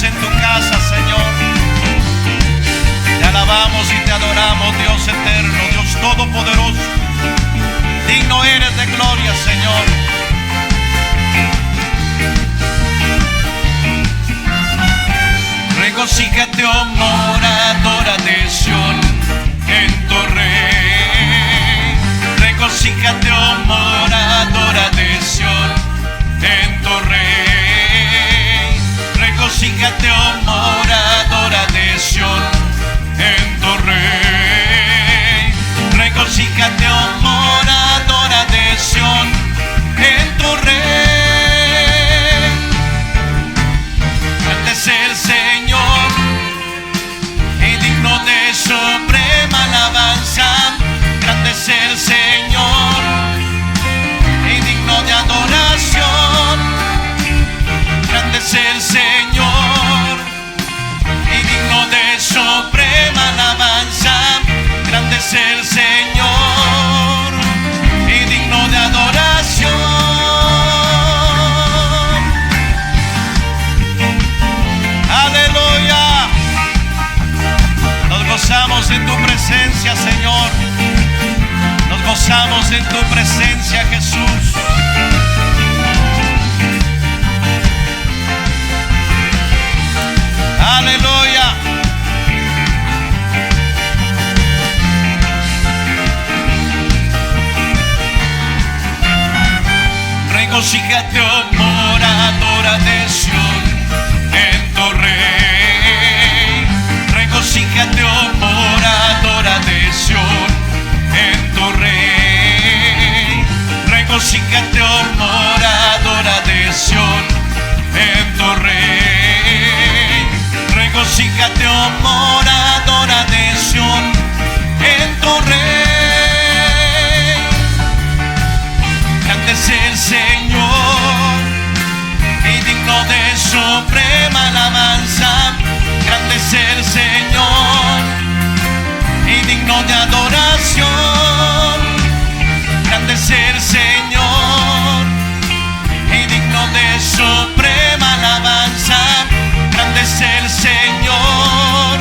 en tu casa, Señor. Te alabamos y te adoramos, Dios eterno, Dios todopoderoso. Digno eres de gloria, Señor. Regocíjate, oh moradora de Sión, en tu Rey. Regocíjate, oh moradora de Sión, en tu Rey. Regocíjate, oh moradora de Sión, en tu Rey. Regocíjate, oh moradora de Sión, en tu Rey. Grande es el Señor y digno de suprema alabanza. Grande es el Señor y digno de adoración. Grande es el Señor y digno de suprema alabanza. Grande es el Señor y digno de adoración. Aleluya. Nos gozamos en tu presencia, Señor. Nos gozamos en tu presencia, Jesús. Aleluya. Regocíjate, oh moradora de Sión, en tu Rey. Regocíjate, oh moradora de Sión, en tu Rey. Regocíjate, oh moradora de Sión, en tu Rey. Regocíjate, oh moradora de Sión, en tu Rey. Grande es el Señor y digno de suprema alabanza. Grande es el Señor y digno de adoración. Grande es el Señor y digno de suprema alabanza. Grande es el Señor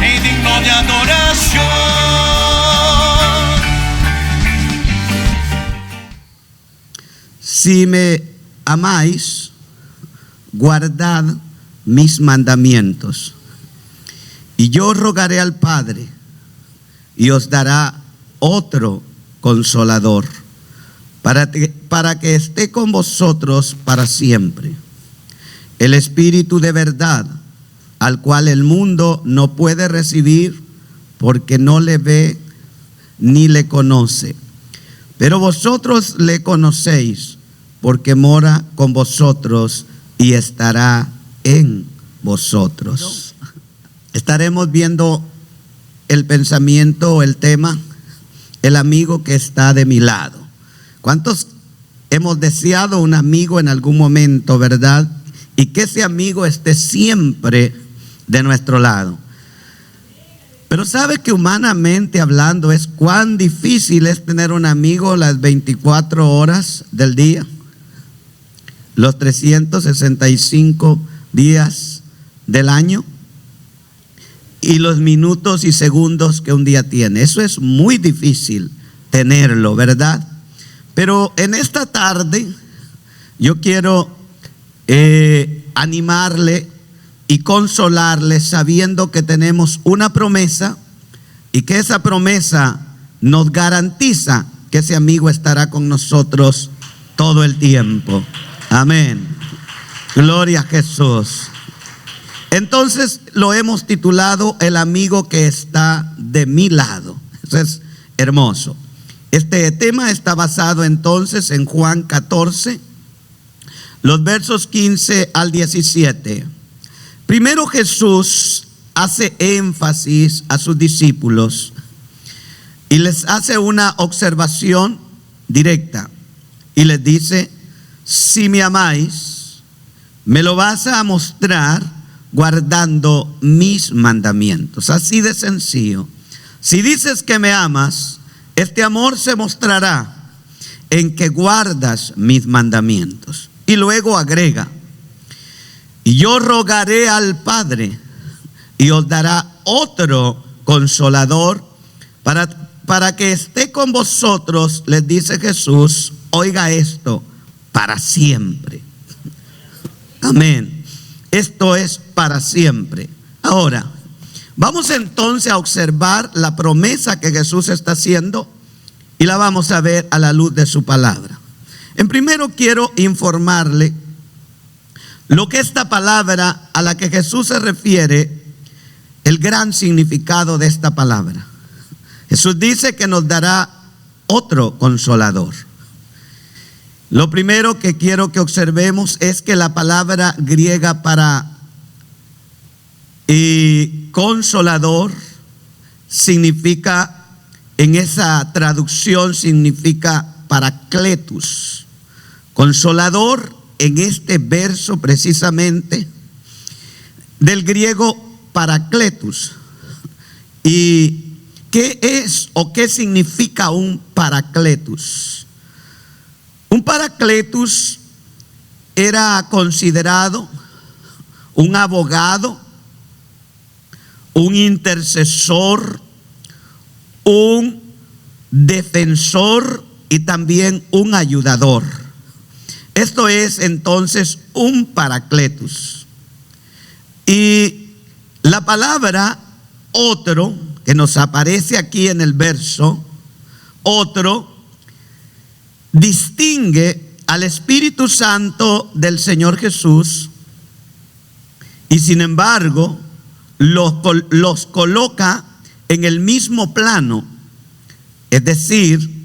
y digno de adoración. Si me amáis, guardad mis mandamientos. Y yo rogaré al Padre, y os dará otro consolador, para que esté con vosotros para siempre. El Espíritu de verdad, al cual el mundo no puede recibir, porque no le ve ni le conoce. Pero vosotros le conocéis, porque mora con vosotros y estará en vosotros. Estaremos viendo el pensamiento o el tema, el amigo que está de mi lado. ¿Cuántos hemos deseado un amigo en algún momento, verdad? Y que ese amigo esté siempre de nuestro lado. Pero sabe que humanamente hablando es cuán difícil es tener un amigo las 24 horas del día, los 365 días del año y los minutos y segundos que un día tiene. Eso es muy difícil tenerlo, ¿verdad? Pero en esta tarde yo quiero animarle y consolarle sabiendo que tenemos una promesa y que esa promesa nos garantiza que ese amigo estará con nosotros todo el tiempo. Amén. Gloria a Jesús. Entonces lo hemos titulado El amigo que está de mi lado. Eso es hermoso. Este tema está basado entonces en Juan 14, los versos 15 al 17. Primero Jesús hace énfasis a sus discípulos y les hace una observación directa y les dice: si me amáis, me lo vas a mostrar guardando mis mandamientos. Así de sencillo. Si dices que me amas, este amor se mostrará en que guardas mis mandamientos. Y luego agrega: Y yo rogaré al Padre y os dará otro consolador para que esté con vosotros, les dice Jesús, oiga esto, para siempre. Amén. Esto es para siempre. Ahora, vamos entonces a observar la promesa que Jesús está haciendo y la vamos a ver a la luz de su palabra. En primero quiero informarle lo que esta palabra a la que Jesús se refiere, el gran significado de esta palabra. Jesús dice que nos dará otro consolador. Lo primero que quiero que observemos es que la palabra griega para consolador significa, en esa traducción significa paracletus. Consolador en este verso precisamente del griego paracletus. ¿Y qué es o qué significa un paracletus? Un paracletus era considerado un abogado, un intercesor, un defensor y también un ayudador. Esto es entonces un paracletus. Y la palabra otro, que nos aparece aquí en el verso, otro, distingue al Espíritu Santo del Señor Jesús y sin embargo los coloca en el mismo plano, es decir,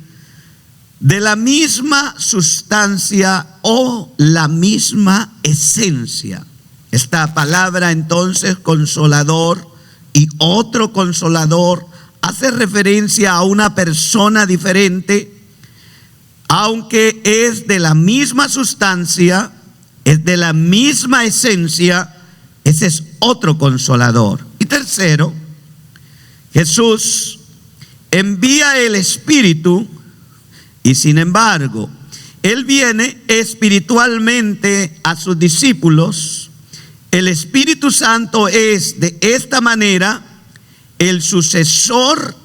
de la misma sustancia o la misma esencia. Esta palabra entonces consolador y otro consolador hace referencia a una persona diferente, aunque es de la misma sustancia, es de la misma esencia. Ese es otro consolador. Y tercero, Jesús envía el Espíritu y sin embargo, Él viene espiritualmente a sus discípulos. El Espíritu Santo es de esta manera el sucesor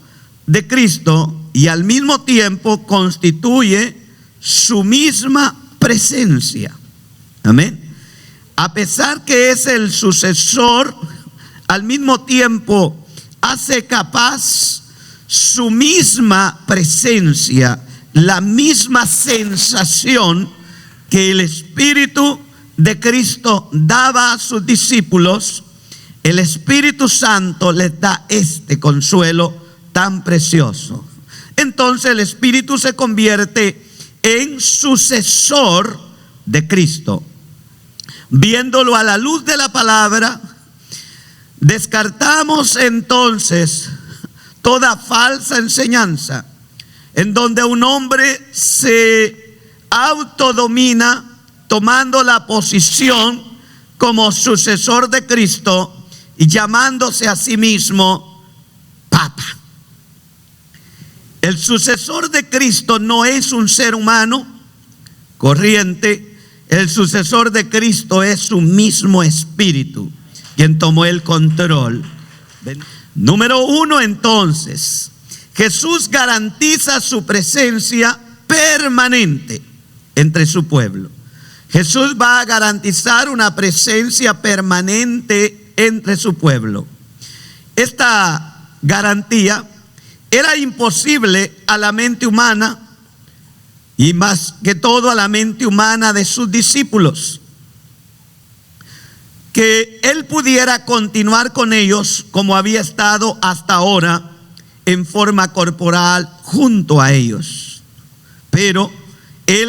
de Cristo y al mismo tiempo constituye su misma presencia. Amén. A pesar que es el sucesor, al mismo tiempo hace capaz su misma presencia, la misma sensación que el Espíritu de Cristo daba a sus discípulos. El Espíritu Santo les da este consuelo tan precioso. Entonces el Espíritu se convierte en sucesor de Cristo. Viéndolo a la luz de la palabra, descartamos entonces toda falsa enseñanza en donde un hombre se autodomina tomando la posición como sucesor de Cristo y llamándose a sí mismo Papa. El sucesor de Cristo no es un ser humano corriente. El sucesor de Cristo es su mismo Espíritu, quien tomó el control. Número uno, entonces, Jesús garantiza su presencia permanente entre su pueblo. Jesús va a garantizar una presencia permanente entre su pueblo. Esta garantía era imposible a la mente humana y más que todo a la mente humana de sus discípulos. Que Él pudiera continuar con ellos como había estado hasta ahora en forma corporal junto a ellos. Pero Él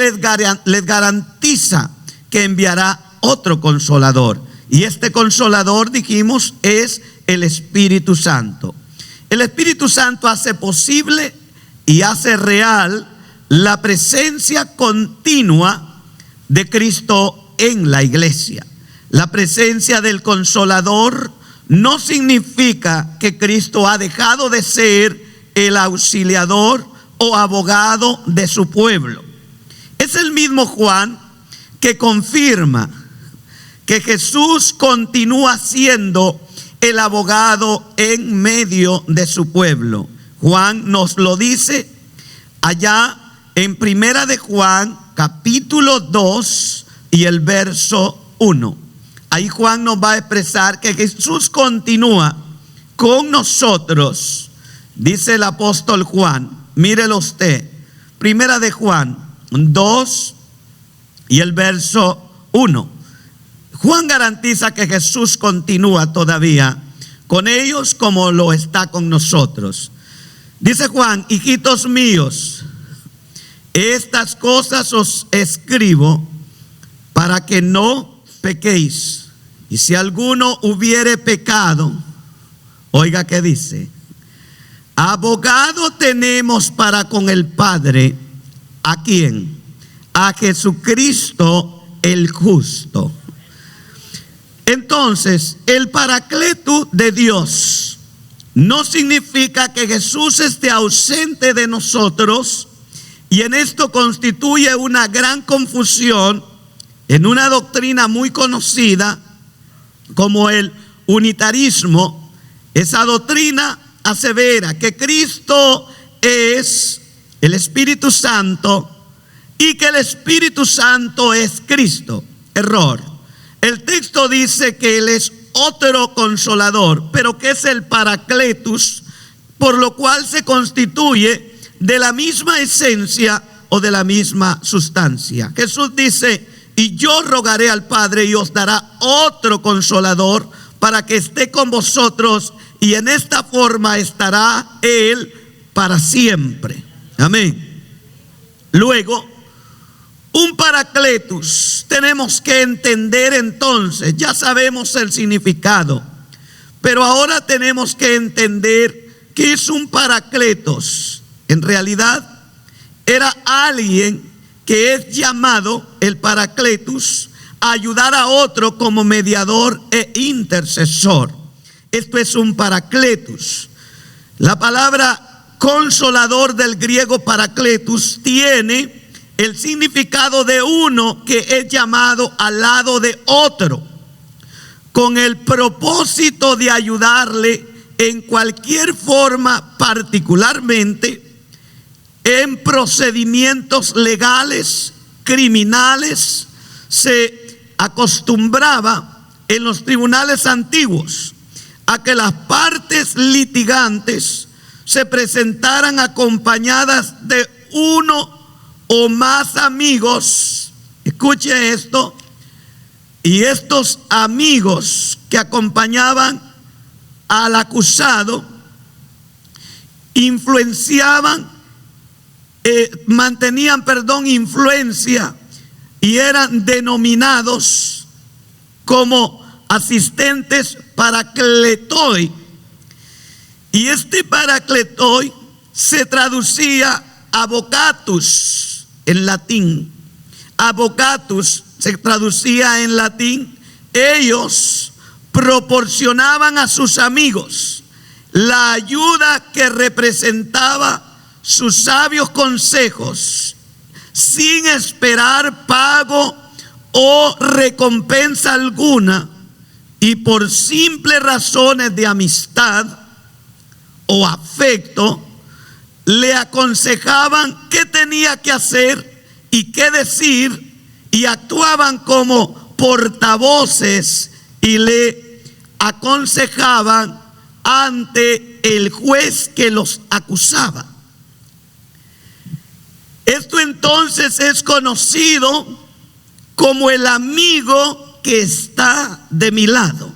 les garantiza que enviará otro consolador. Y este consolador, dijimos, es el Espíritu Santo. El Espíritu Santo hace posible y hace real la presencia continua de Cristo en la iglesia. La presencia del Consolador no significa que Cristo ha dejado de ser el auxiliador o abogado de su pueblo. Es el mismo Juan que confirma que Jesús continúa siendo el abogado en medio de su pueblo. Juan nos lo dice allá en Primera de Juan, capítulo 2 y el verso 1. Ahí Juan nos va a expresar que Jesús continúa con nosotros. Dice el apóstol Juan, mírelo usted, Primera de Juan 2 y el verso 1. Juan garantiza que Jesús continúa todavía con ellos como lo está con nosotros. Dice Juan, hijitos míos, estas cosas os escribo para que no pequéis. Y si alguno hubiere pecado, oiga qué dice, abogado tenemos para con el Padre, ¿a quién? A Jesucristo el justo. Entonces, el Paracleto de Dios no significa que Jesús esté ausente de nosotros, y en esto constituye una gran confusión en una doctrina muy conocida como el unitarismo. Esa doctrina asevera que Cristo es el Espíritu Santo y que el Espíritu Santo es Cristo. Error. El texto dice que Él es otro consolador, pero que es el Paracletus, por lo cual se constituye de la misma esencia o de la misma sustancia. Jesús dice, y yo rogaré al Padre y os dará otro consolador para que esté con vosotros, y en esta forma estará Él para siempre. Amén. Luego, un Paracletus, tenemos que entender entonces, ya sabemos el significado, pero ahora tenemos que entender qué es un Paracletos. En realidad, era alguien que es llamado el Paracletus a ayudar a otro como mediador e intercesor. Esto es un Paracletus. La palabra consolador del griego Paracletus tiene el significado de uno que es llamado al lado de otro, con el propósito de ayudarle en cualquier forma, particularmente en procedimientos legales, criminales. Se acostumbraba en los tribunales antiguos a que las partes litigantes se presentaran acompañadas de uno o más amigos. Escuche esto. Y estos amigos que acompañaban al acusado mantenían influencia, y eran denominados como asistentes paracletoi. Y este paracletoi se traducía avocatus en latín. Avocatus se traducía en latín. Ellos proporcionaban a sus amigos la ayuda que representaba sus sabios consejos, sin esperar pago o recompensa alguna, y por simples razones de amistad o afecto, le aconsejaban qué tenía que hacer y qué decir, y actuaban como portavoces y le aconsejaban ante el juez que los acusaba. Esto entonces es conocido como el amigo que está de mi lado.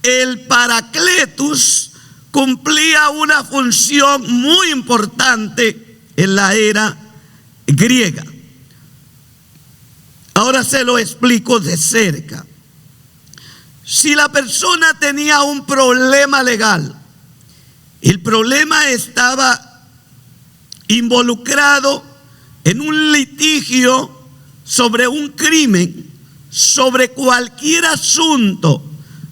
El Paracletus cumplía una función muy importante en la era griega. Ahora se lo explico de cerca. Si la persona tenía un problema legal, el problema estaba involucrado en un litigio sobre un crimen, sobre cualquier asunto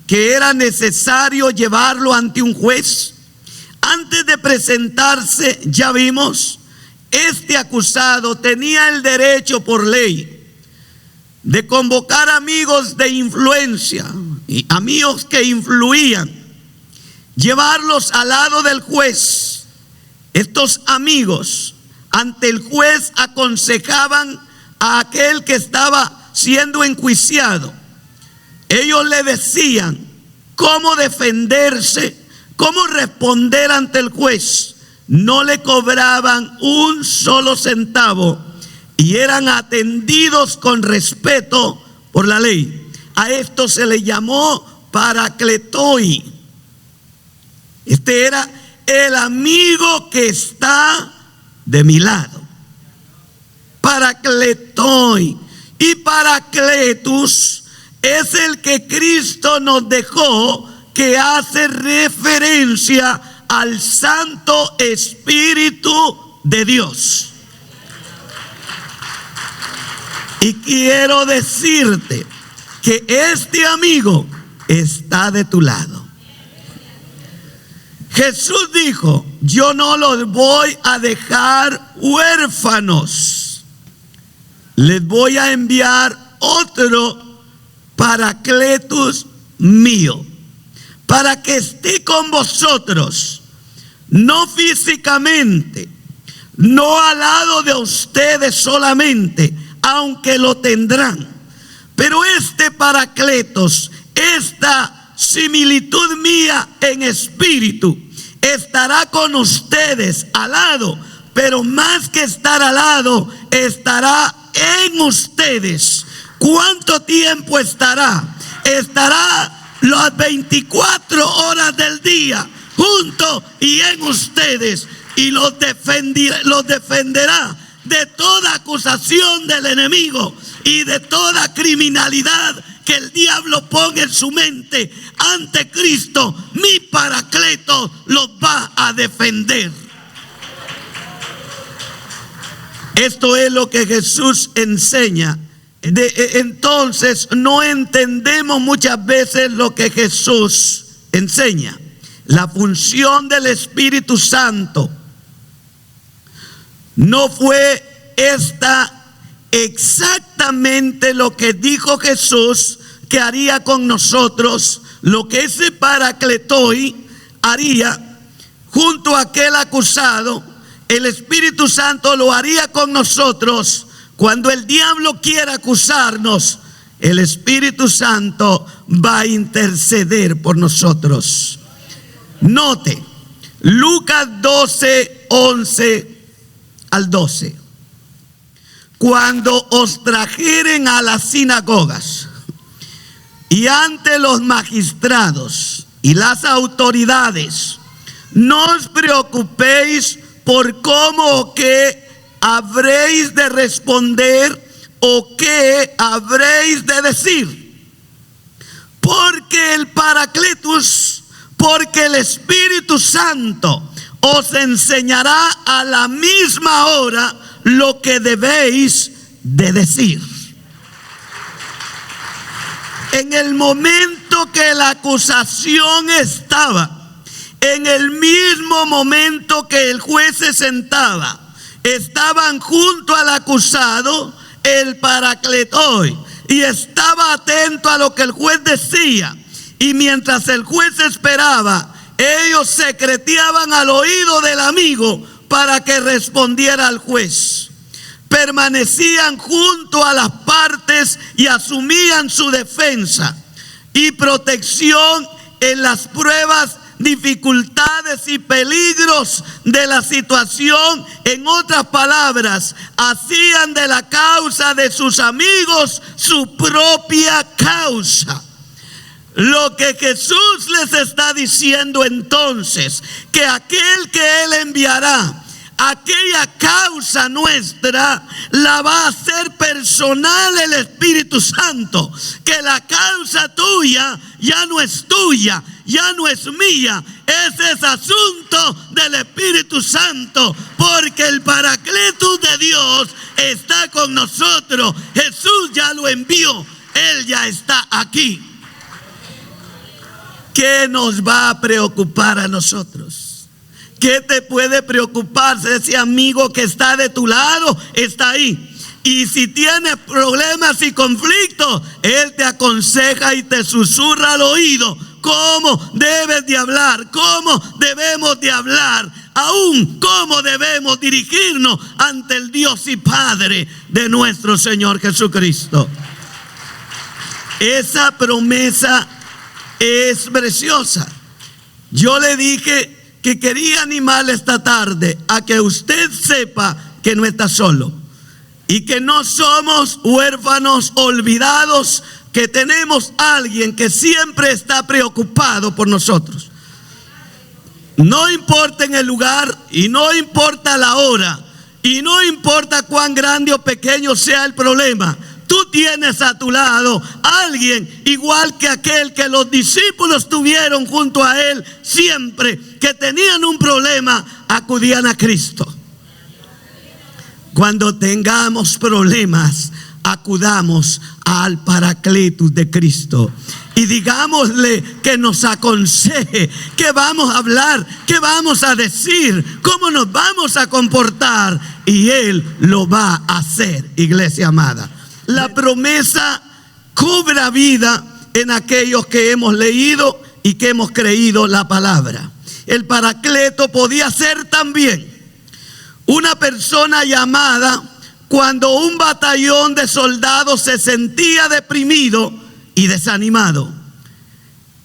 que era necesario llevarlo ante un juez, antes de presentarse, ya vimos, este acusado tenía el derecho por ley de convocar amigos de influencia y amigos que influían, llevarlos al lado del juez. Estos amigos ante el juez aconsejaban a aquel que estaba siendo enjuiciado. Ellos le decían cómo defenderse, cómo responder ante el juez. No le cobraban un solo centavo y eran atendidos con respeto por la ley. A esto se le llamó paracletoi. Este era el amigo que está de mi lado. Paracletoi. Y paracletus es el que Cristo nos dejó, que hace referencia al Santo Espíritu de Dios. Y quiero decirte que este amigo está de tu lado. Jesús dijo: yo no los voy a dejar huérfanos, les voy a enviar otro paracletus mío, para que esté con vosotros, no físicamente, no al lado de ustedes solamente, aunque lo tendrán, pero este paracletos, esta similitud mía en espíritu, estará con ustedes al lado, pero más que estar al lado, estará en ustedes. ¿Cuánto tiempo estará? Estará las 24 horas del día junto y en ustedes, y los defenderá de toda acusación del enemigo y de toda criminalidad que el diablo ponga en su mente. Ante Cristo, mi paracleto los va a defender. Esto es lo que Jesús enseña. Entonces no entendemos muchas veces lo que Jesús enseña. La función del Espíritu Santo no fue esta exactamente lo que dijo Jesús que haría con nosotros, lo que ese paracletoi haría junto a aquel acusado. El Espíritu Santo lo haría con nosotros. Cuando el diablo quiera acusarnos, el Espíritu Santo va a interceder por nosotros. Note, Lucas 12, 11 al 12. Cuando os trajeren a las sinagogas y ante los magistrados y las autoridades, no os preocupéis por cómo o qué habréis de responder o qué habréis de decir, porque el Paracletus, porque el Espíritu Santo os enseñará a la misma hora lo que debéis de decir. En el momento que la acusación estaba, en el mismo momento que el juez se sentaba, estaban junto al acusado el paracletoi y estaba atento a lo que el juez decía. Y mientras el juez esperaba, ellos secreteaban al oído del amigo para que respondiera al juez. Permanecían junto a las partes y asumían su defensa y protección en las pruebas, dificultades y peligros de la situación. En otras palabras, hacían de la causa de sus amigos su propia causa. Lo que Jesús les está diciendo entonces, que aquel que Él enviará, aquella causa nuestra, la va a hacer personal el Espíritu Santo. Que la causa tuya ya no es tuya, ya no es mía, ese es asunto del Espíritu Santo, porque el Paracletus de Dios está con nosotros. Jesús ya lo envió, Él ya está aquí. ¿Qué nos va a preocupar a nosotros? ¿Qué te puede preocupar? Ese amigo que está de tu lado está ahí. Y si tienes problemas y conflictos, Él te aconseja y te susurra al oído cómo debes de hablar, cómo debemos de hablar, aún cómo debemos dirigirnos ante el Dios y Padre de nuestro Señor Jesucristo. Esa promesa es preciosa. Yo le dije que quería animarle esta tarde a que usted sepa que no está solo y que no somos huérfanos olvidados, que tenemos a alguien que siempre está preocupado por nosotros. No importa en el lugar y no importa la hora y no importa cuán grande o pequeño sea el problema, tú tienes a tu lado a alguien igual que aquel que los discípulos tuvieron junto a él. Siempre que tenían un problema, acudían a Cristo. Cuando tengamos problemas, acudamos al Paracletus de Cristo y digámosle que nos aconseje qué vamos a hablar, qué vamos a decir, cómo nos vamos a comportar, y Él lo va a hacer, iglesia amada. La promesa cobra vida en aquellos que hemos leído y que hemos creído la palabra. El Paracleto podía ser también una persona llamada cuando un batallón de soldados se sentía deprimido y desanimado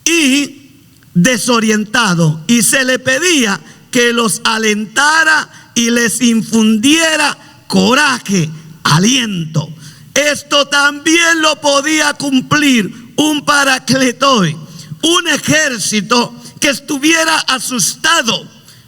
y desorientado, y se le pedía que los alentara y les infundiera coraje, aliento. Esto también lo podía cumplir un paracletoi, un ejército que estuviera asustado,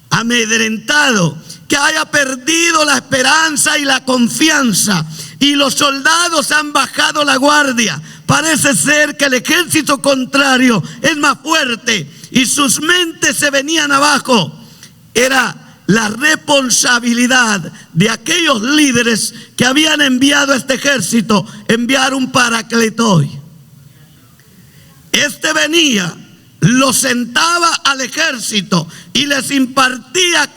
amedrentado, que haya perdido la esperanza y la confianza, y los soldados han bajado la guardia. Parece ser que el ejército contrario es más fuerte y sus mentes se venían abajo. Era la responsabilidad de aquellos líderes que habían enviado a este ejército, enviar un paracletoi. Este venía, lo sentaba al ejército y les impartía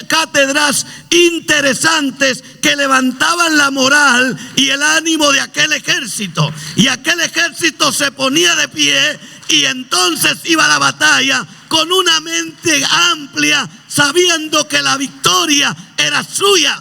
cátedras interesantes que levantaban la moral y el ánimo de aquel ejército. Y aquel ejército se ponía de pie y entonces iba a la batalla con una mente amplia, sabiendo que la victoria era suya.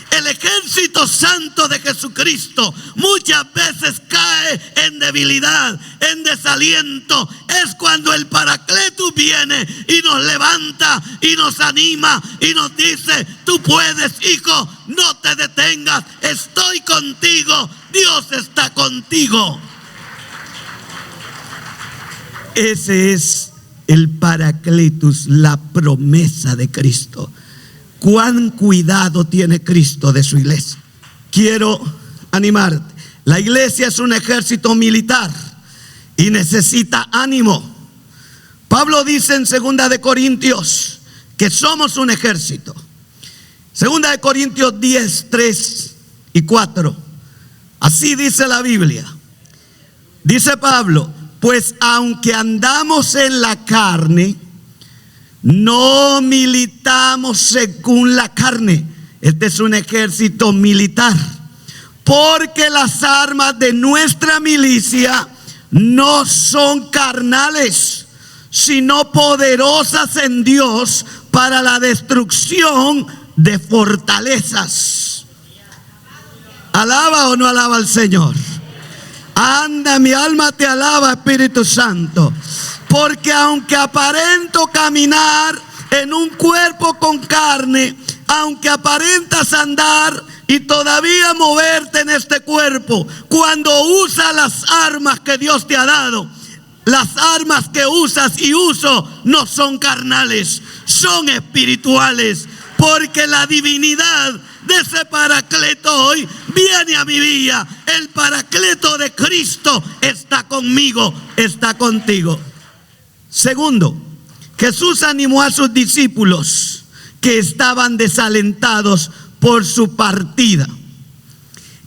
El ejército santo de Jesucristo muchas veces cae en debilidad, en desaliento. Es cuando el Paracletus viene y nos levanta y nos anima y nos dice: tú puedes, hijo, no te detengas, estoy contigo, Dios está contigo. Ese es el Paracletus, la promesa de Cristo. ¿Cuán cuidado tiene Cristo de su iglesia? Quiero animarte. La iglesia es un ejército militar y necesita ánimo. Pablo dice en 2 de Corintios que somos un ejército. 2 de Corintios 10, 3 y 4. Así dice la Biblia. Dice Pablo: pues aunque andamos en la carne, no militamos según la carne. Este es un ejército militar. Porque las armas de nuestra milicia no son carnales, sino poderosas en Dios para la destrucción de fortalezas. ¿Alaba o no alaba al Señor? Anda, mi alma te alaba, Espíritu Santo. Porque aunque aparento caminar en un cuerpo con carne, aunque aparentas andar y todavía moverte en este cuerpo, cuando usas las armas que Dios te ha dado, las armas que usas y uso no son carnales, son espirituales. Porque la divinidad de ese Paracleto hoy viene a mi vida. El Paracleto de Cristo está conmigo, está contigo. Segundo, Jesús animó a sus discípulos que estaban desalentados por su partida.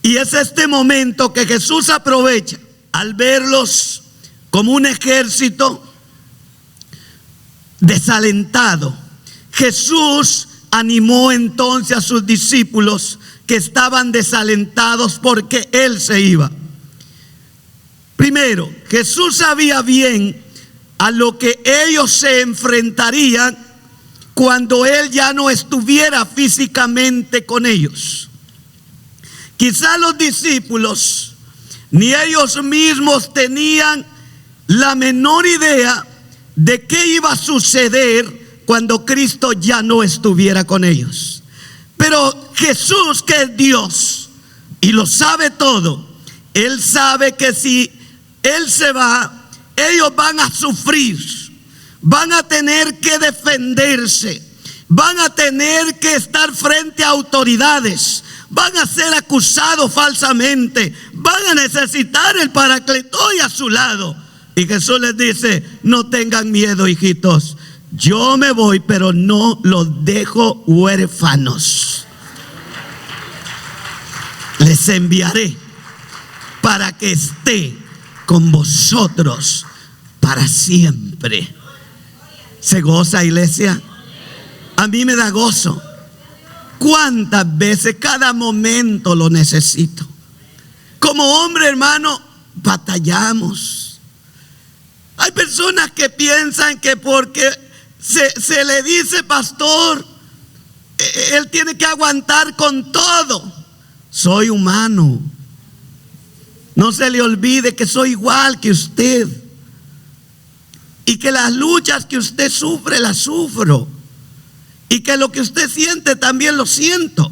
Y es este momento que Jesús aprovecha al verlos como un ejército desalentado. Jesús animó entonces a sus discípulos que estaban desalentados porque Él se iba. Primero, Jesús sabía bien a lo que ellos se enfrentarían cuando Él ya no estuviera físicamente con ellos. Quizá los discípulos ni ellos mismos tenían la menor idea de qué iba a suceder cuando Cristo ya no estuviera con ellos. Pero Jesús, que es Dios y lo sabe todo, Él sabe que si Él se va, ellos van a sufrir, van a tener que defenderse, van a tener que estar frente a autoridades, van a ser acusados falsamente, van a necesitar el Paracletos a su lado. Y Jesús les dice: no tengan miedo, hijitos, yo me voy, pero no los dejo huérfanos. Les enviaré para que esté con vosotros para siempre. ¿Se goza, iglesia? A mí me da gozo. ¿Cuántas veces? Cada momento lo necesito. Como hombre, hermano, batallamos. Hay personas que piensan que porque se le dice pastor, él tiene que aguantar con todo. Soy humano. No se le olvide que soy igual que usted, y que las luchas que usted sufre las sufro, y que lo que usted siente también lo siento.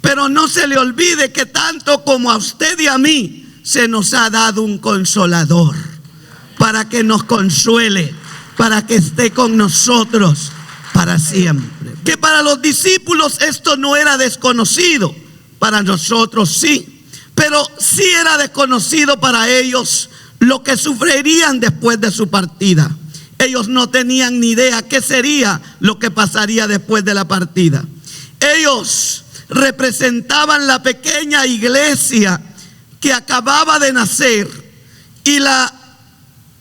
Pero no se le olvide que tanto como a usted y a mí se nos ha dado un consolador para que nos consuele, para que esté con nosotros para siempre. Que para los discípulos esto no era desconocido, para nosotros sí. Pero sí era desconocido para ellos lo que sufrirían después de su partida. Ellos no tenían ni idea qué sería lo que pasaría después de la partida. Ellos representaban la pequeña iglesia que acababa de nacer, y la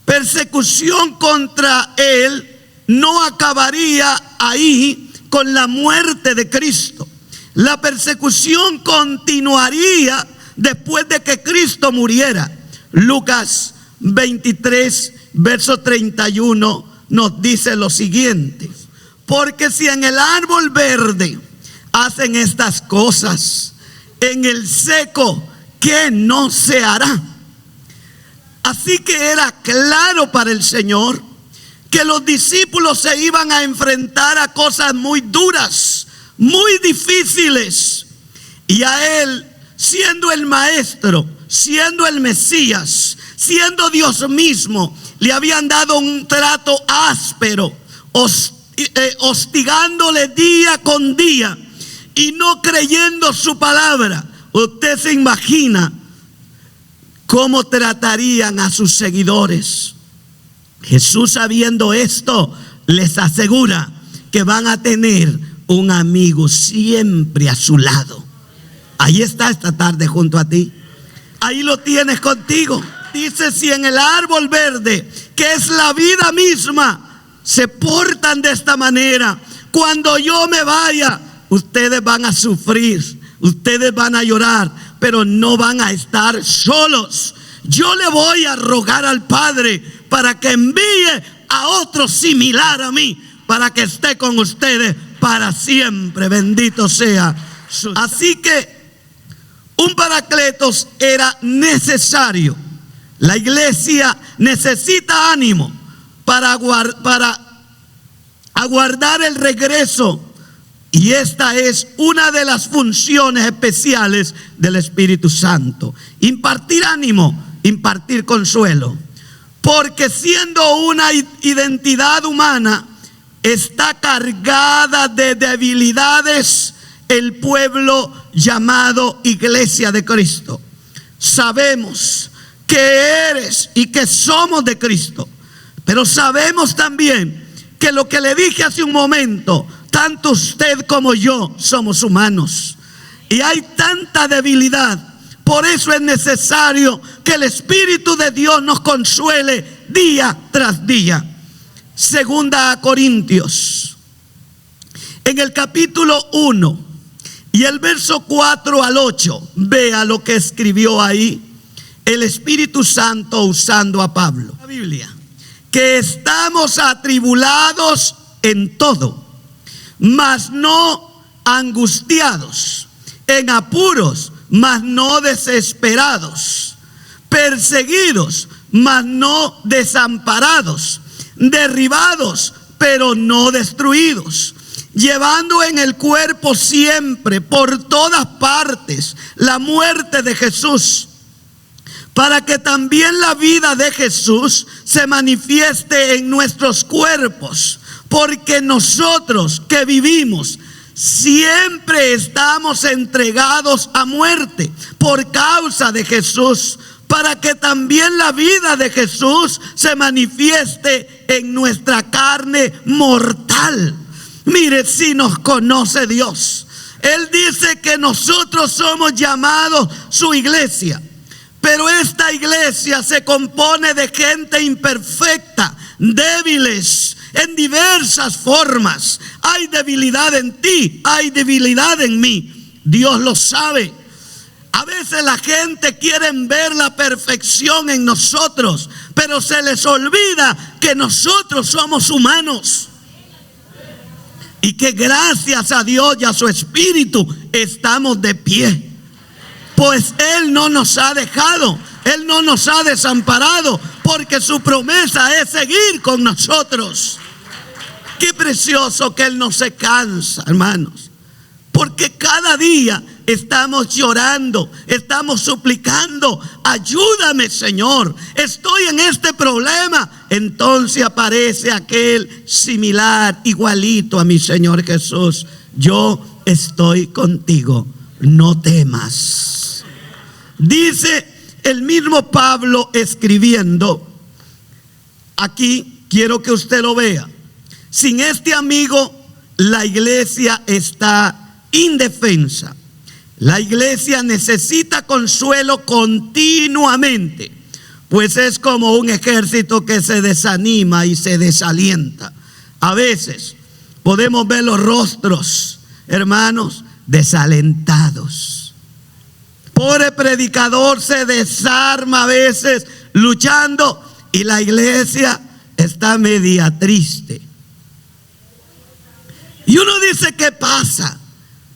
persecución contra él no acabaría ahí con la muerte de Cristo. La persecución continuaría después de que Cristo muriera. Lucas 23, verso 31 nos dice lo siguiente: porque si en el árbol verde hacen estas cosas, en el seco, ¿qué no se hará? Así que era claro para el Señor que los discípulos se iban a enfrentar a cosas muy duras, muy difíciles, y a Él, siendo el Maestro, siendo el Mesías, siendo Dios mismo, le habían dado un trato áspero, hostigándole día con día y no creyendo su palabra. Usted se imagina cómo tratarían a sus seguidores. Jesús, sabiendo esto, les asegura que van a tener un amigo siempre a su lado. Ahí está esta tarde junto a ti. Ahí lo tienes contigo. Dice: si en el árbol verde, que es la vida misma, se portan de esta manera, cuando yo me vaya, ustedes van a sufrir, ustedes van a llorar, pero no van a estar solos. Yo le voy a rogar al Padre para que envíe a otro similar a mí, para que esté con ustedes para siempre. Bendito sea. Así que un Paracletos era necesario. La iglesia necesita ánimo para aguardar el regreso. Y esta es una de las funciones especiales del Espíritu Santo: impartir ánimo, impartir consuelo. Porque siendo una identidad humana, está cargada de debilidades el pueblo llamado Iglesia de Cristo. Sabemos que eres y que somos de Cristo, pero sabemos también que lo que le dije hace un momento, tanto usted como yo somos humanos y hay tanta debilidad. Por eso es necesario que el Espíritu de Dios nos consuele día tras día. Segunda a Corintios, En el capítulo 1 y el verso 4 al 8, vea lo que escribió ahí el Espíritu Santo usando a Pablo. La Biblia, que estamos atribulados en todo, mas no angustiados, en apuros, mas no desesperados, perseguidos, mas no desamparados, derribados, pero no destruidos, llevando en el cuerpo siempre, por todas partes, la muerte de Jesús, para que también la vida de Jesús se manifieste en nuestros cuerpos, porque nosotros que vivimos siempre estamos entregados a muerte por causa de Jesús, para que también la vida de Jesús se manifieste en nuestra carne mortal. Mire, si nos conoce Dios, Él dice que nosotros somos llamados su iglesia, pero esta iglesia se compone de gente imperfecta, débiles en diversas formas. Hay debilidad en ti, hay debilidad en mí. Dios lo sabe. A veces la gente quiere ver la perfección en nosotros, pero se les olvida que nosotros somos humanos. Y que gracias a Dios y a su Espíritu estamos de pie. Pues Él no nos ha dejado, Él no nos ha desamparado, porque su promesa es seguir con nosotros. Qué precioso que Él no se cansa, hermanos, porque cada día estamos llorando, estamos suplicando: ayúdame, Señor, estoy en este problema. Entonces aparece aquel similar, igualito a mi Señor Jesús: yo estoy contigo, no temas. Dice el mismo Pablo escribiendo aquí, quiero que usted lo vea: sin este amigo la iglesia está indefensa. La iglesia necesita consuelo continuamente, pues es como un ejército que se desanima y se desalienta. A veces podemos ver los rostros, hermanos, desalentados. Pobre predicador se desarma a veces luchando y la iglesia está media triste. Y uno dice: ¿qué pasa?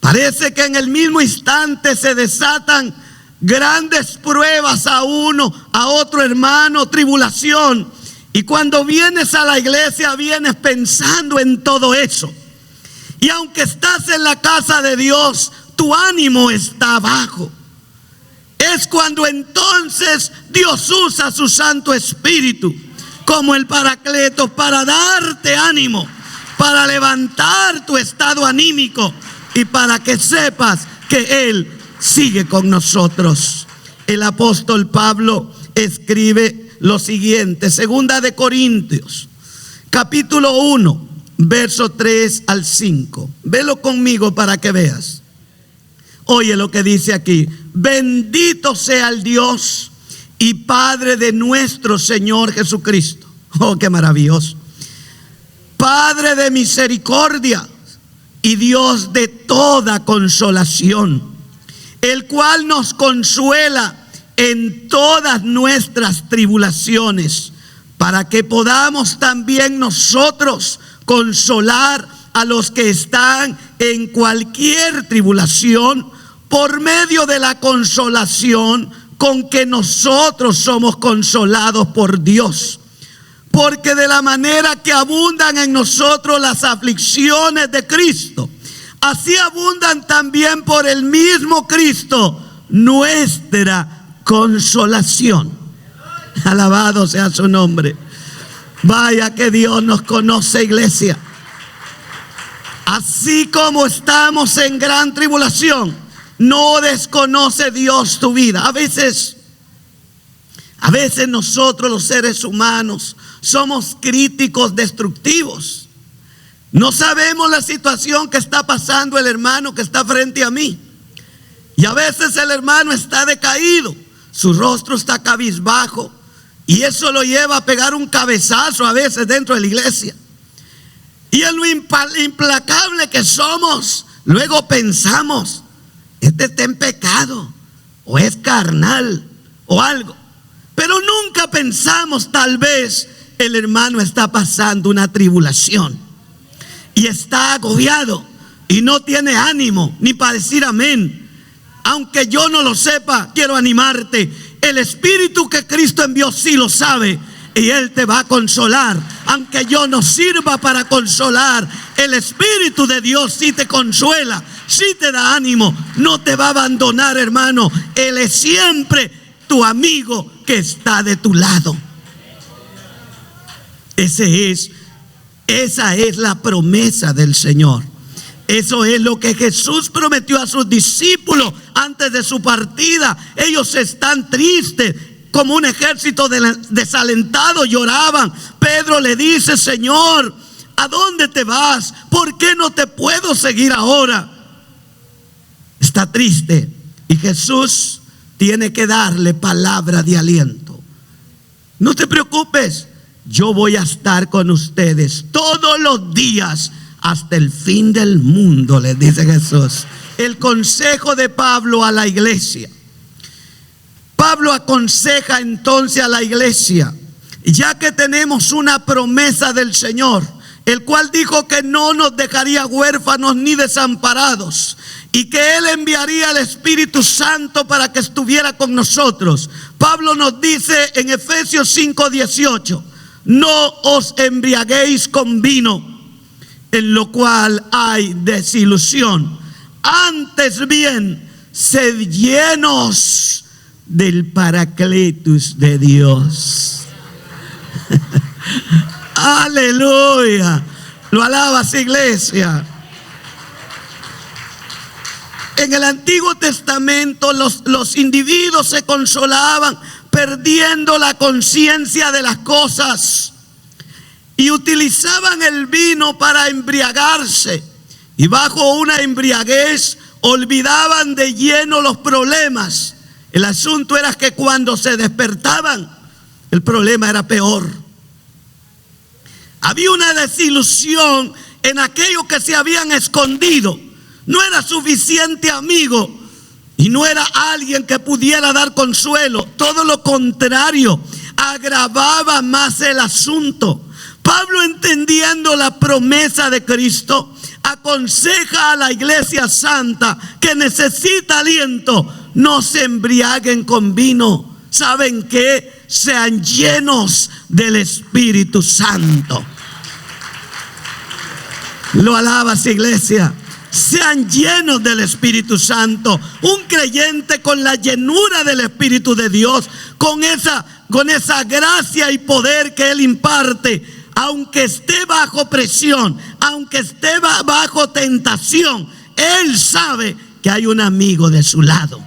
Parece que en el mismo instante se desatan grandes pruebas a uno, a otro hermano, tribulación. Y cuando vienes a la iglesia, vienes pensando en todo eso. Y aunque estás en la casa de Dios, tu ánimo está bajo. Es cuando entonces Dios usa su Santo Espíritu como el Paracleto para darte ánimo, para levantar tu estado anímico y para que sepas que Él sigue con nosotros. El apóstol Pablo escribe lo siguiente, 2 de Corintios, capítulo 1, verso 3 al 5. Velo conmigo para que veas. Oye lo que dice aquí: bendito sea el Dios y Padre de nuestro Señor Jesucristo. Oh, qué maravilloso. Padre de misericordia y Dios de toda consolación, el cual nos consuela en todas nuestras tribulaciones, para que podamos también nosotros consolar a los que están en cualquier tribulación, por medio de la consolación con que nosotros somos consolados por Dios. Porque de la manera que abundan en nosotros las aflicciones de Cristo, así abundan también por el mismo Cristo nuestra consolación. Alabado sea su nombre. Vaya que Dios nos conoce, iglesia. Así como estamos en gran tribulación, no desconoce Dios tu vida. A veces nosotros los seres humanos somos críticos destructivos. No sabemos la situación que está pasando el hermano que está frente a mí. Y a veces el hermano está decaído, su rostro está cabizbajo, y eso lo lleva a pegar un cabezazo a veces dentro de la iglesia. Y en lo implacable que somos, luego pensamos, este está en pecado, o es carnal, o algo. Pero nunca pensamos, tal vez el hermano está pasando una tribulación y está agobiado y no tiene ánimo ni para decir amén. Aunque yo no lo sepa, quiero animarte. El Espíritu que Cristo envió sí lo sabe y Él te va a consolar. Aunque yo no sirva para consolar, el Espíritu de Dios sí te consuela, sí te da ánimo, no te va a abandonar, hermano. Él es siempre tu amigo que está de tu lado. Esa es la promesa del Señor. Eso es lo que Jesús prometió a sus discípulos antes de su partida. Ellos están tristes, como un ejército desalentado, lloraban. Pedro le dice: Señor, ¿a dónde te vas? ¿Por qué no te puedo seguir ahora? Está triste y Jesús tiene que darle palabra de aliento. No te preocupes, yo voy a estar con ustedes todos los días hasta el fin del mundo, les dice Jesús. El consejo de Pablo a la iglesia. Pablo aconseja entonces a la iglesia, ya que tenemos una promesa del Señor, el cual dijo que no nos dejaría huérfanos ni desamparados, y que Él enviaría el Espíritu Santo para que estuviera con nosotros. Pablo nos dice en Efesios 5:18: no os embriaguéis con vino, en lo cual hay desilusión. Antes bien, sed llenos del Paracletus de Dios. Aleluya. Lo alabas, iglesia. En el Antiguo Testamento los individuos se consolaban perdiendo la conciencia de las cosas y utilizaban el vino para embriagarse, y bajo una embriaguez olvidaban de lleno los problemas. El asunto era que cuando se despertaban, el problema era peor. Había una desilusión en aquellos que se habían escondido. No era suficiente amigo y no era alguien que pudiera dar consuelo. Todo lo contrario, agravaba más el asunto. Pablo, entendiendo la promesa de Cristo, aconseja a la iglesia santa que necesita aliento: no se embriaguen con vino. ¿Saben qué? Sean llenos del Espíritu Santo. Lo alabas, iglesia. Sean llenos del Espíritu Santo. Un creyente con la llenura del Espíritu de Dios, con esa gracia y poder que Él imparte, aunque esté bajo presión, aunque esté bajo tentación, Él sabe que hay un amigo de su lado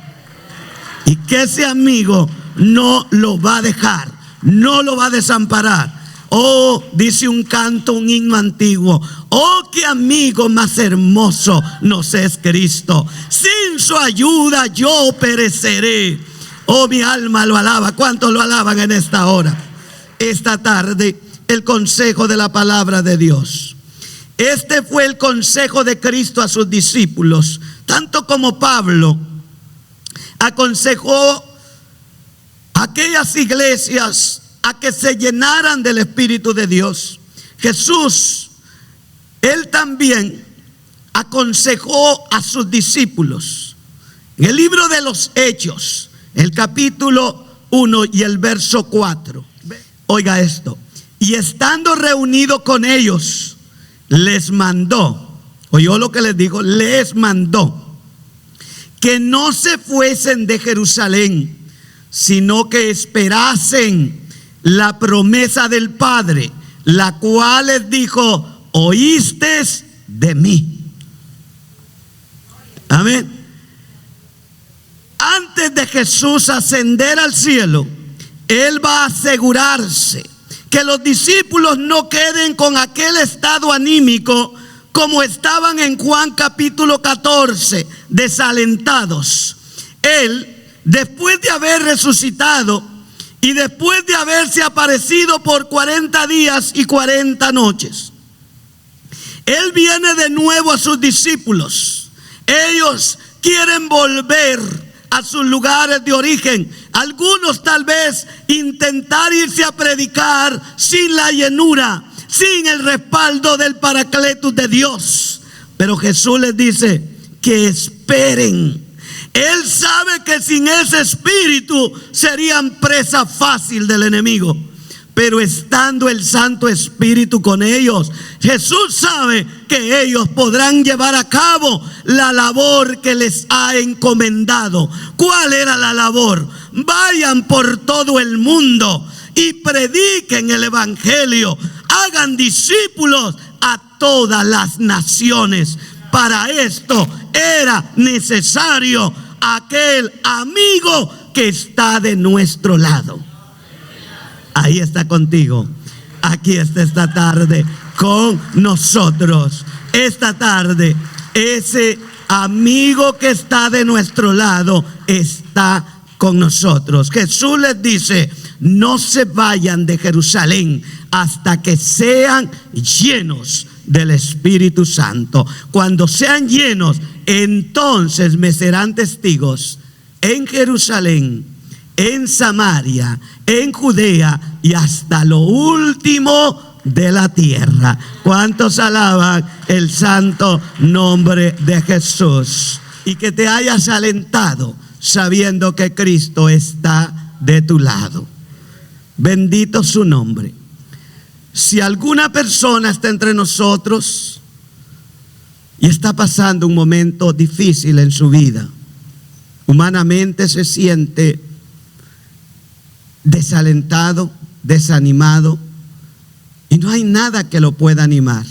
y que ese amigo no lo va a dejar, no lo va a desamparar. Oh, dice un canto, un himno antiguo: oh, qué amigo más hermoso nos es Cristo, sin su ayuda yo pereceré. Oh, mi alma lo alaba. ¿Cuántos lo alaban en esta hora? Esta tarde, el consejo de la palabra de Dios. Este fue el consejo de Cristo a sus discípulos, tanto como Pablo aconsejó a aquellas iglesias a que se llenaran del Espíritu de Dios. Jesús, Él también aconsejó a sus discípulos. En el libro de los Hechos, el capítulo 1 y el verso 4. Oiga esto: y estando reunido con ellos, les mandó, oyó lo que les dijo, les mandó que no se fuesen de Jerusalén, sino que esperasen la promesa del Padre, la cual les dijo: oísteis de mí. Amén. Antes de Jesús ascender al cielo, Él va a asegurarse que los discípulos no queden con aquel estado anímico como estaban en Juan capítulo 14, desalentados. Él, después de haber resucitado y después de haberse aparecido por 40 días y 40 noches, Él viene de nuevo a sus discípulos. Ellos quieren volver a sus lugares de origen. Algunos tal vez intentar irse a predicar sin la llenura, sin el respaldo del Paracletus de Dios. Pero Jesús les dice que esperen. Él sabe que sin ese espíritu serían presa fácil del enemigo. Pero estando el Santo Espíritu con ellos, Jesús sabe que ellos podrán llevar a cabo la labor que les ha encomendado. ¿Cuál era la labor? Vayan por todo el mundo y prediquen el Evangelio. Hagan discípulos a todas las naciones. Para esto era necesario aquel amigo que está de nuestro lado. Ahí está contigo. Aquí está esta tarde con nosotros. Esta tarde ese amigo que está de nuestro lado está con nosotros. Jesús les dice: no se vayan de Jerusalén hasta que sean llenos del Espíritu Santo. Cuando sean llenos, entonces me serán testigos en Jerusalén, en Samaria, en Judea y hasta lo último de la tierra. ¿Cuántos alaban el santo nombre de Jesús? Y que te hayas alentado sabiendo que Cristo está de tu lado. Bendito su nombre. Si alguna persona está entre nosotros y está pasando un momento difícil en su vida, humanamente se siente desalentado, desanimado, y no hay nada que lo pueda animar,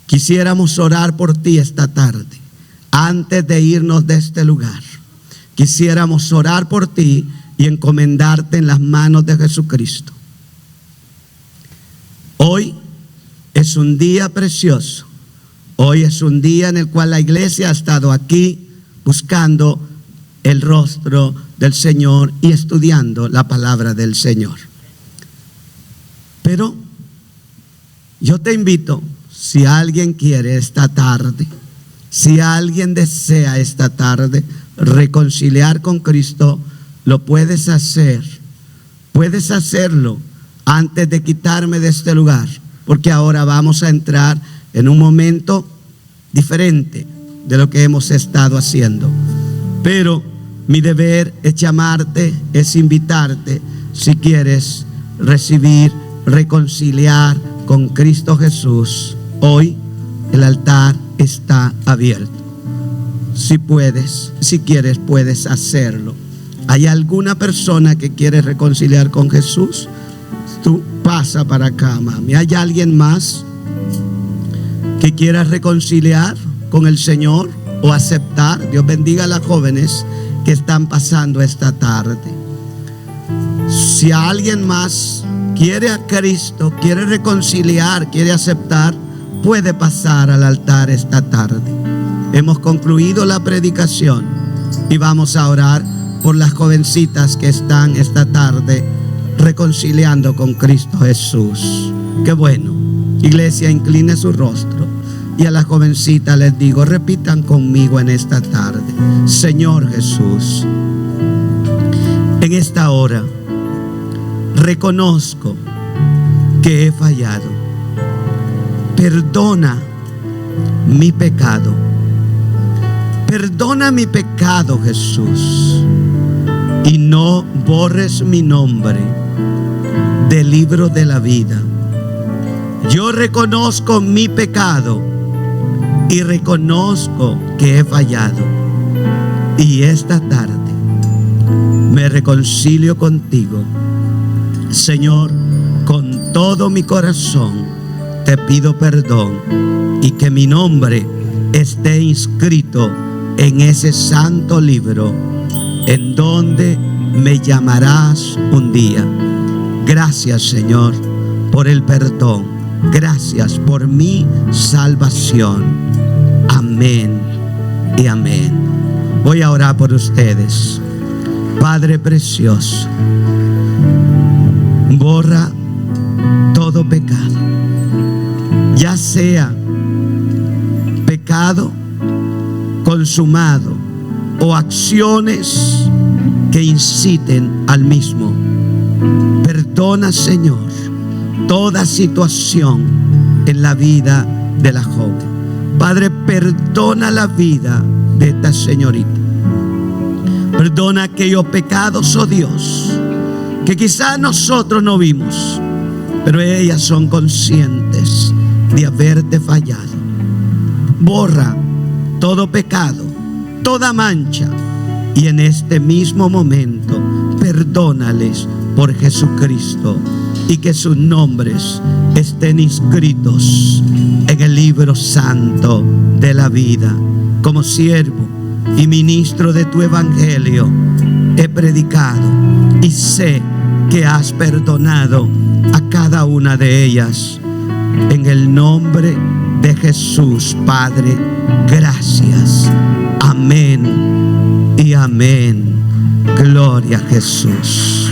quisiéramos orar por ti esta tarde. Antes de irnos de este lugar, quisiéramos orar por ti y encomendarte en las manos de Jesucristo. Hoy es un día precioso. Hoy es un día en el cual la iglesia ha estado aquí buscando el rostro del Señor y estudiando la palabra del Señor. Pero yo te invito, si alguien quiere esta tarde, si alguien desea esta tarde reconciliar con Cristo, lo puedes hacer. Puedes hacerlo antes de quitarme de este lugar, porque ahora vamos a entrar en un momento diferente de lo que hemos estado haciendo. Pero mi deber es llamarte, es invitarte, si quieres recibir, reconciliar con Cristo Jesús. Hoy el altar está abierto. Si puedes, si quieres, puedes hacerlo. ¿Hay alguna persona que quiere reconciliar con Jesús? Tú pasa para acá, mami. ¿Hay alguien más que quiera reconciliar con el Señor o aceptar? Dios bendiga a las jóvenes que están pasando esta tarde. Si alguien más quiere a Cristo, quiere reconciliar, quiere aceptar, puede pasar al altar esta tarde. Hemos concluido la predicación y vamos a orar por las jovencitas que están esta tarde reconciliando con Cristo Jesús. Qué bueno. Iglesia, incline su rostro. Y a las jovencitas les digo, repitan conmigo en esta tarde: Señor Jesús, en esta hora reconozco que he fallado. Perdona mi pecado. Perdona mi pecado, Jesús, y no borres mi nombre del libro de la vida. Yo reconozco mi pecado y reconozco que he fallado. Y esta tarde me reconcilio contigo. Señor, con todo mi corazón te pido perdón y que mi nombre esté inscrito en ese santo libro en donde me llamarás un día. Gracias, Señor, por el perdón. Gracias por mi salvación. Amén y amén. Voy a orar por ustedes. Padre precioso, borra todo pecado. ya sea pecado consumado o acciones que inciten al mismo. Perdona, Señor, toda situación en la vida de la joven. Padre, perdona la vida de esta señorita. Perdona aquellos pecados, oh Dios, que quizás nosotros no vimos, pero ellas son conscientes de haberte fallado. Borra todo pecado, toda mancha, y en este mismo momento perdónales por Jesucristo, y que sus nombres estén inscritos en el libro santo de la vida. Como siervo y ministro de tu evangelio he predicado y sé que has perdonado a cada una de ellas. En el nombre de Jesús, Padre, gracias. Amén y amén. Gloria a Jesús.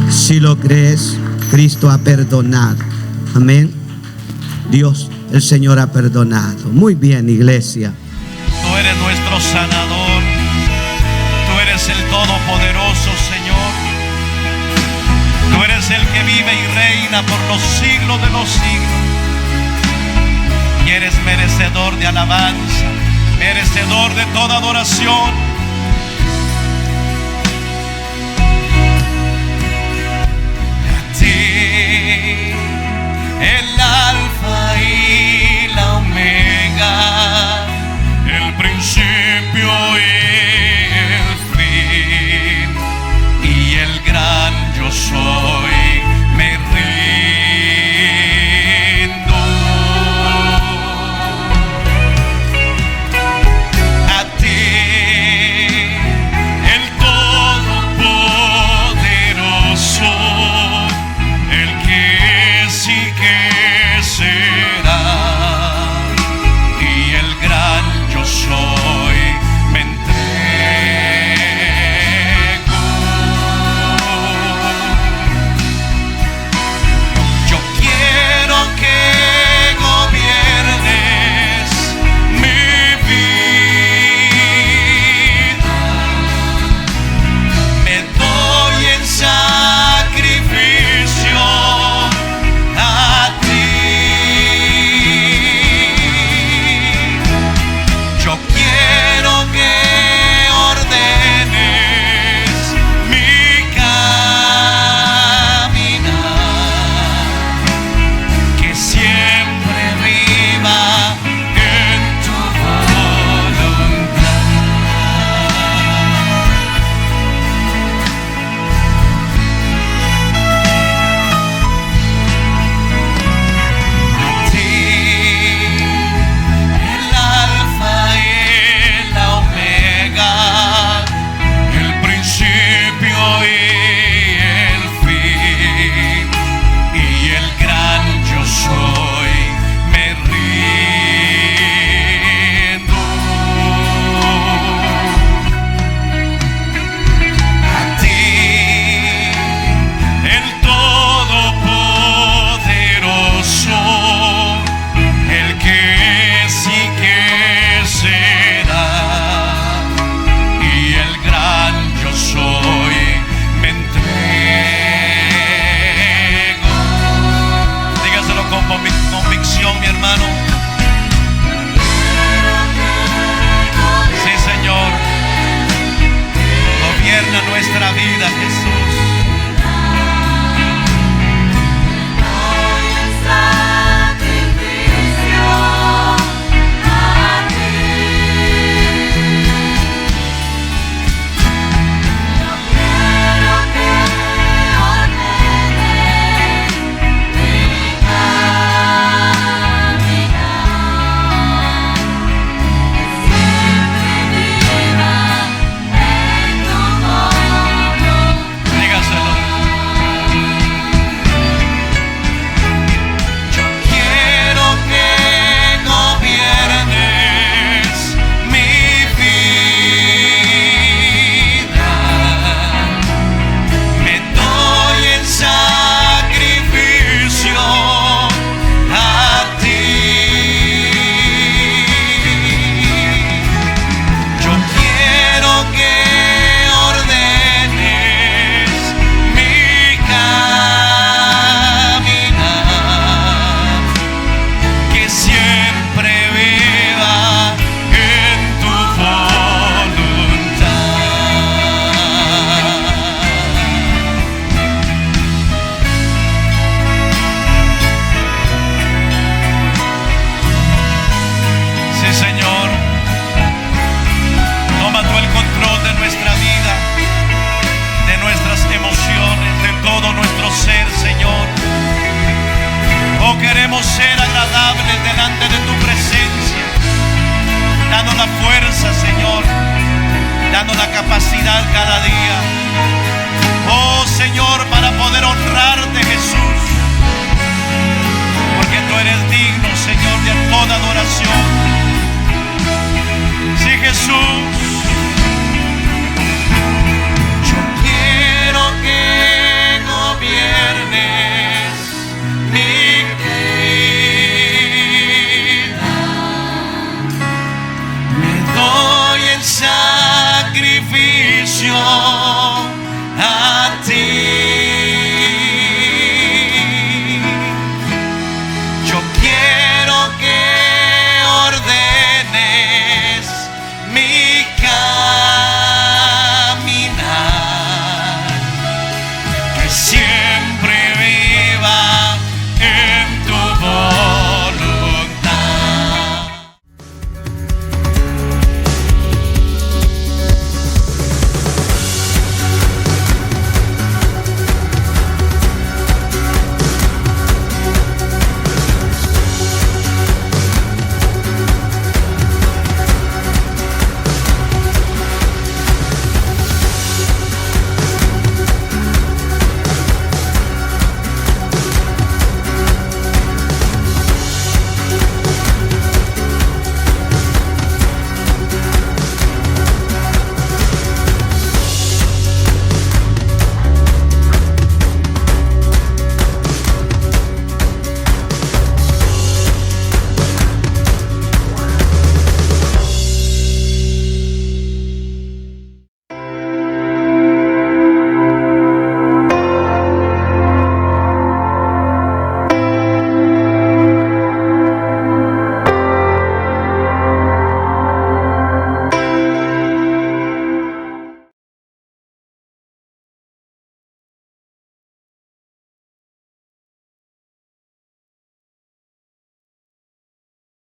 Si lo crees, Cristo ha perdonado. Amén. Dios, el Señor ha perdonado. Muy bien, iglesia. Tú eres nuestro sanador. Tú eres el Todopoderoso, Señor. Tú eres el que vive y reina por los siglos de los siglos. Y eres merecedor de alabanza, merecedor de toda adoración. El alfa y la omega, el principio y el fin, y el gran yo soy, me rindo a ti. capacidad cada día. Oh Señor, para poder honrarte, Jesús, porque tú eres